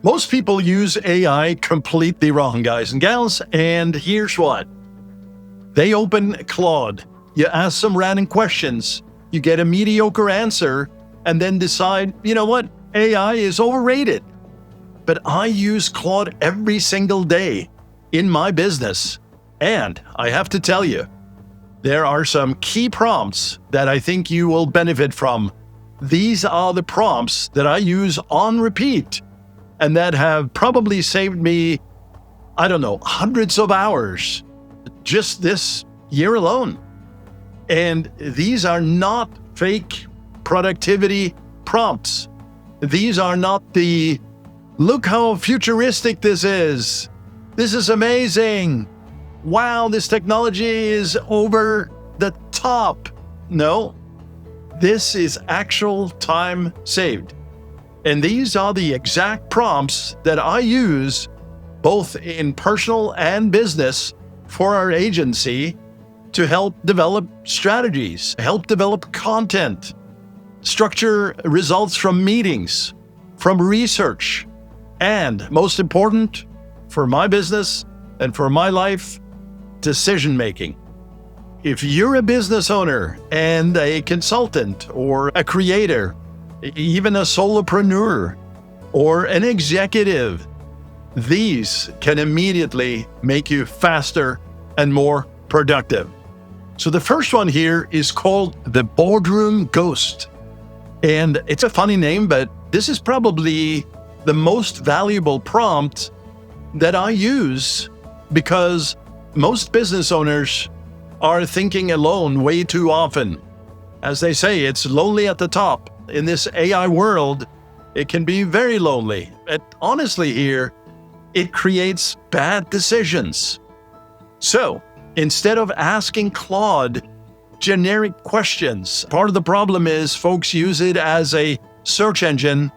Most people use AI completely wrong, guys and gals, and here's what. They open Claude, you ask some random questions, you get a mediocre answer, and then decide, you know what, AI is overrated. But I use Claude every single day in my business, and I have to tell you, there are some key prompts that I think you will benefit from. These are the prompts that I use on repeat and that have probably saved me, I don't know, hundreds of hours just this year alone. And these are not fake productivity prompts. These are not the, look how futuristic this is. This is amazing. Wow, this technology is over the top. No, this is actual time saved. And these are the exact prompts that I use both in personal and business for our agency to help develop strategies, help develop content, structure results from meetings, from research, and most important, for my business and for my life, decision making. If you're a business owner and a consultant or a creator, even a solopreneur or an executive, these can immediately make you faster and more productive. So the first one here is called the boardroom ghost. And it's a funny name, but this is probably the most valuable prompt that I use because most business owners are thinking alone way too often. As they say, it's lonely at the top. In this AI world, it can be very lonely. And honestly here, it creates bad decisions. So instead of asking Claude generic questions, part of the problem is folks use it as a search engine.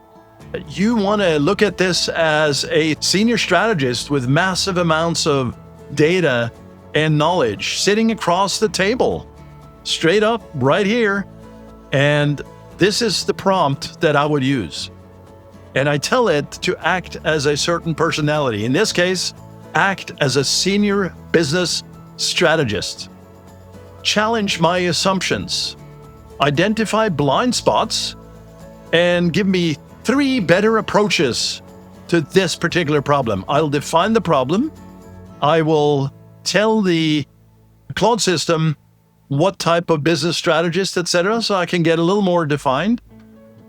You want to look at this as a senior strategist with massive amounts of data and knowledge sitting across the table, straight up right here. And this is the prompt that I would use. And I tell it to act as a certain personality. In this case, act as a senior business strategist. Challenge my assumptions. Identify blind spots and give me 3 better approaches to this particular problem. I'll define the problem. I will tell the Claude system what type of business strategist, etc., so I can get a little more defined.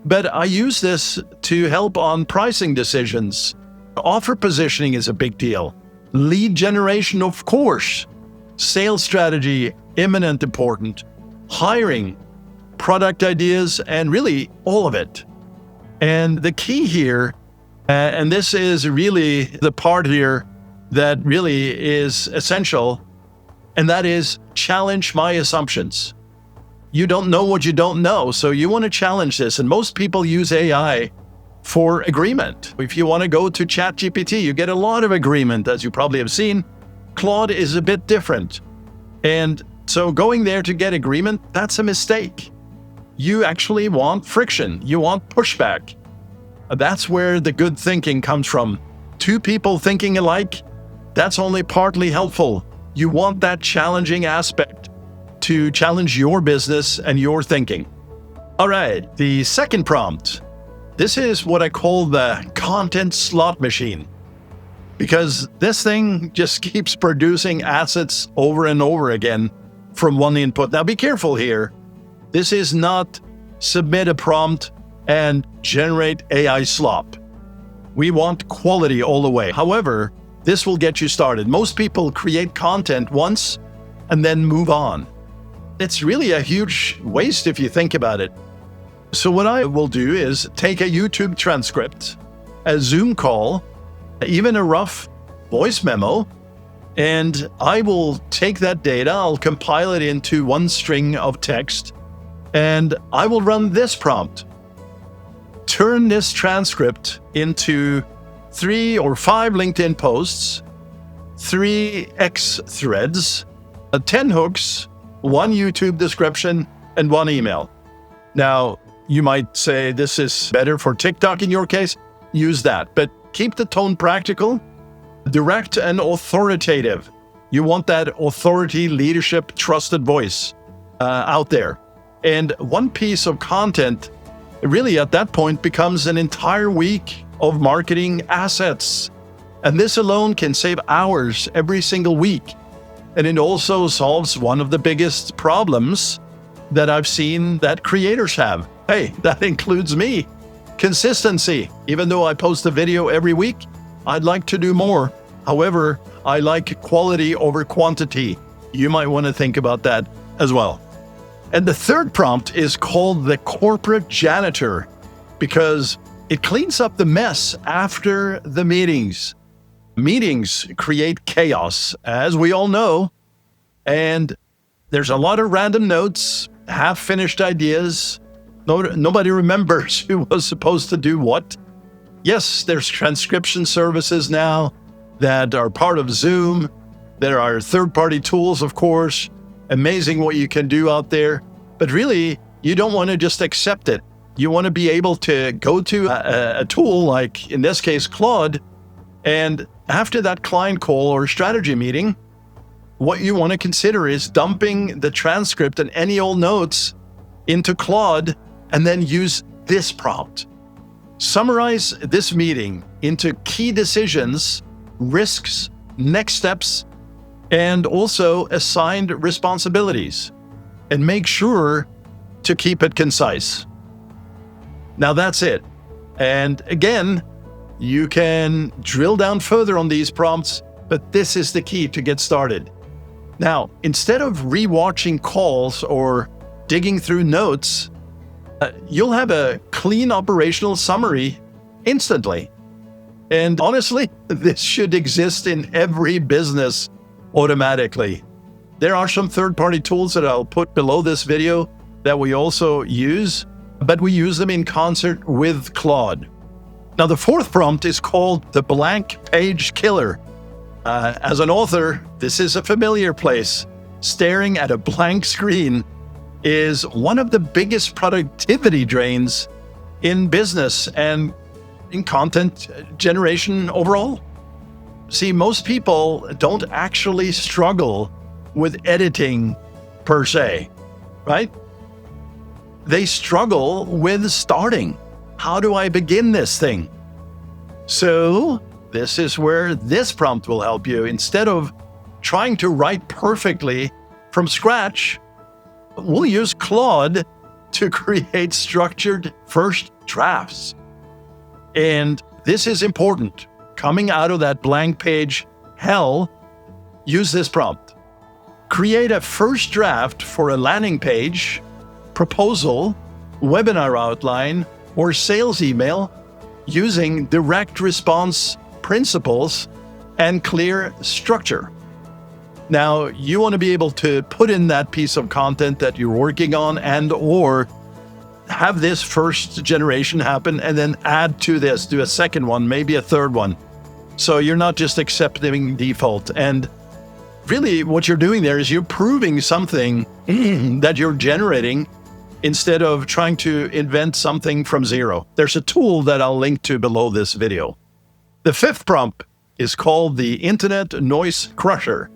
But I use this to help on pricing decisions. Offer positioning is a big deal. Lead generation, of course. Sales strategy, imminent important. Hiring, product ideas, and really all of it. And the key here, and this is really the part here that really is essential, and that is challenge my assumptions. You don't know what you don't know, so you want to challenge this. And most people use AI for agreement. If you want to go to ChatGPT, you get a lot of agreement, as you probably have seen. Claude is a bit different. And so going there to get agreement, that's a mistake. You actually want friction. You want pushback. That's where the good thinking comes from. 2 people thinking alike, that's only partly helpful. You want that challenging aspect to challenge your business and your thinking. All right, the second prompt. This is what I call the content slot machine, because this thing just keeps producing assets over and over again from one input. Now be careful here. This is not submit a prompt and generate AI slop. We want quality all the way. However, this will get you started. Most people create content once and then move on. It's really a huge waste if you think about it. So what I will do is take a YouTube transcript, a Zoom call, even a rough voice memo, and I will take that data, I'll compile it into one string of text, and I will run this prompt. Turn this transcript into 3 or 5 LinkedIn posts, 3 X threads, 10 hooks, 1 YouTube description, and 1 email. Now, you might say this is better for TikTok in your case. Use that. But keep the tone practical, direct and authoritative. You want that authority, leadership, trusted voice out there. And one piece of content really at that point becomes an entire week of marketing assets. And this alone can save hours every single week. And it also solves one of the biggest problems that I've seen that creators have. Hey, that includes me. Consistency. Even though I post a video every week, I'd like to do more. However, I like quality over quantity. You might want to think about that as well. And the third prompt is called the corporate janitor because it cleans up the mess after the meetings. Meetings create chaos, as we all know, and there's a lot of random notes, half-finished ideas. Nobody remembers who was supposed to do what. Yes, there's transcription services now that are part of Zoom. There are third-party tools, of course. Amazing what you can do out there. But really, you don't want to just accept it. You want to be able to go to a tool like, in this case, Claude, and after that client call or strategy meeting, what you want to consider is dumping the transcript and any old notes into Claude and then use this prompt. Summarize this meeting into key decisions, risks, next steps, and also assigned responsibilities. And make sure to keep it concise. Now that's it. And again, you can drill down further on these prompts, but this is the key to get started. Now, instead of rewatching calls or digging through notes, you'll have a clean operational summary instantly. And honestly, this should exist in every business automatically. There are some third-party tools that I'll put below this video that we also use, but we use them in concert with Claude. Now, the fourth prompt is called the blank page killer. As an author, this is a familiar place. Staring at a blank screen is one of the biggest productivity drains in business and in content generation overall. See, most people don't actually struggle with editing per se, right? They struggle with starting. How do I begin this thing? So this is where this prompt will help you. Instead of trying to write perfectly from scratch, we'll use Claude to create structured first drafts. And this is important. Coming out of that blank page hell, use this prompt. Create a first draft for a landing page, proposal, webinar outline, or sales email using direct response principles and clear structure. Now, you want to be able to put in that piece of content that you're working on and or have this first generation happen and then add to this, do a second one, maybe a third one. So you're not just accepting default. And really what you're doing there is you're proving something that you're generating instead of trying to invent something from zero. There's a tool that I'll link to below this video. The fifth prompt is called the Internet Noise Crusher.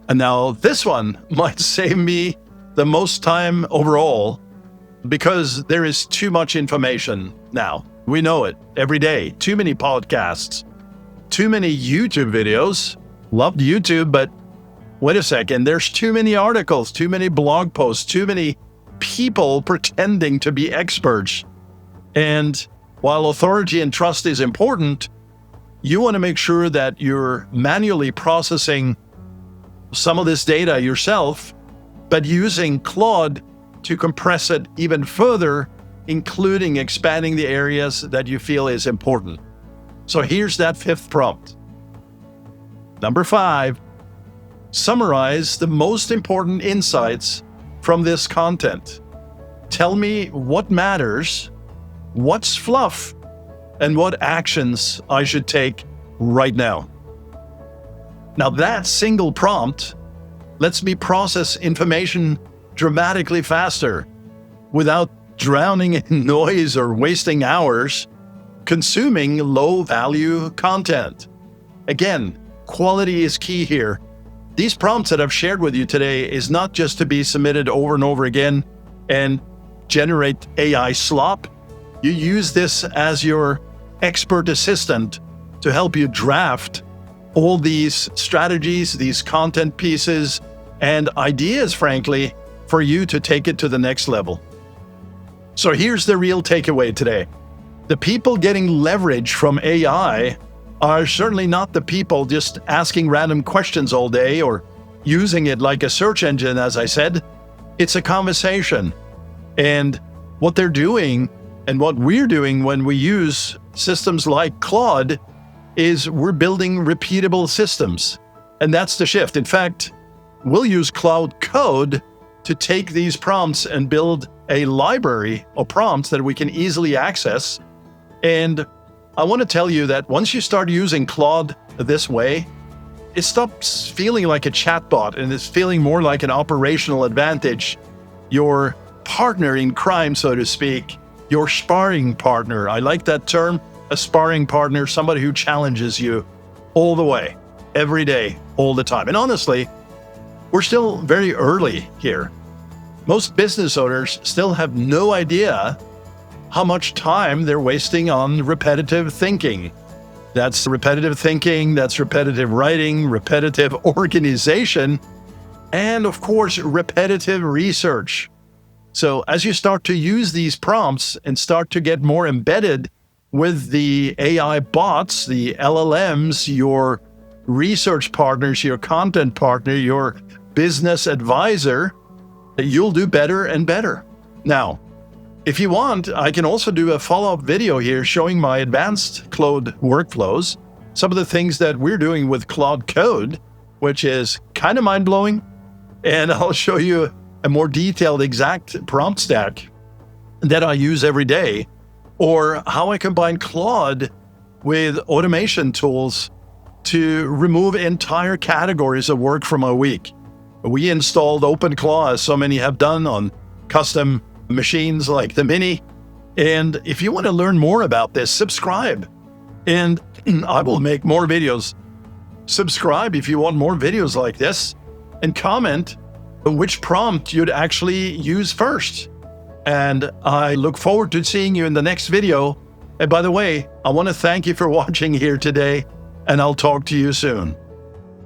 And now this one might save me the most time overall because there is too much information now. We know it every day. Too many podcasts, too many YouTube videos. Loved YouTube, but wait a second. There's too many articles, too many blog posts, too many people pretending to be experts. And while authority and trust is important, you want to make sure that you're manually processing some of this data yourself, but using Claude to compress it even further, including expanding the areas that you feel is important. So here's that fifth prompt. Number 5, summarize the most important insights from this content. Tell me what matters, what's fluff, and what actions I should take right now. Now that single prompt lets me process information dramatically faster without drowning in noise or wasting hours. consuming low-value content. Again, quality is key here. These prompts that I've shared with you today is not just to be submitted over and over again and generate AI slop. You use this as your expert assistant to help you draft all these strategies, these content pieces, and ideas, frankly, for you to take it to the next level. So here's the real takeaway today. The people getting leverage from AI are certainly not the people just asking random questions all day or using it like a search engine, as I said. It's a conversation. And what they're doing and what we're doing when we use systems like Claude is we're building repeatable systems. And that's the shift. In fact, we'll use Claude Code to take these prompts and build a library of prompts that we can easily access. And I want to tell you that once you start using Claude this way, it stops feeling like a chatbot and it's feeling more like an operational advantage. Your partner in crime, so to speak, your sparring partner. I like that term, a sparring partner, somebody who challenges you all the way, every day, all the time. And honestly, we're still very early here. Most business owners still have no idea how much time they're wasting on repetitive thinking. That's repetitive thinking, that's repetitive writing, repetitive organization, and of course, repetitive research. So as you start to use these prompts and start to get more embedded with the AI bots, the LLMs, your research partners, your content partner, your business advisor, you'll do better and better. Now, if you want, I can also do a follow-up video here showing my advanced Claude workflows, some of the things that we're doing with Claude Code, which is kind of mind-blowing. And I'll show you a more detailed exact prompt stack that I use every day, or how I combine Claude with automation tools to remove entire categories of work from a week. We installed OpenClaw, as so many have done, on custom machines like the Mini. And if you want to learn more about this, subscribe. And I will make more videos. Subscribe if you want more videos like this, and comment which prompt you'd actually use first. And I look forward to seeing you in the next video. And by the way, I want to thank you for watching here today, and I'll talk to you soon.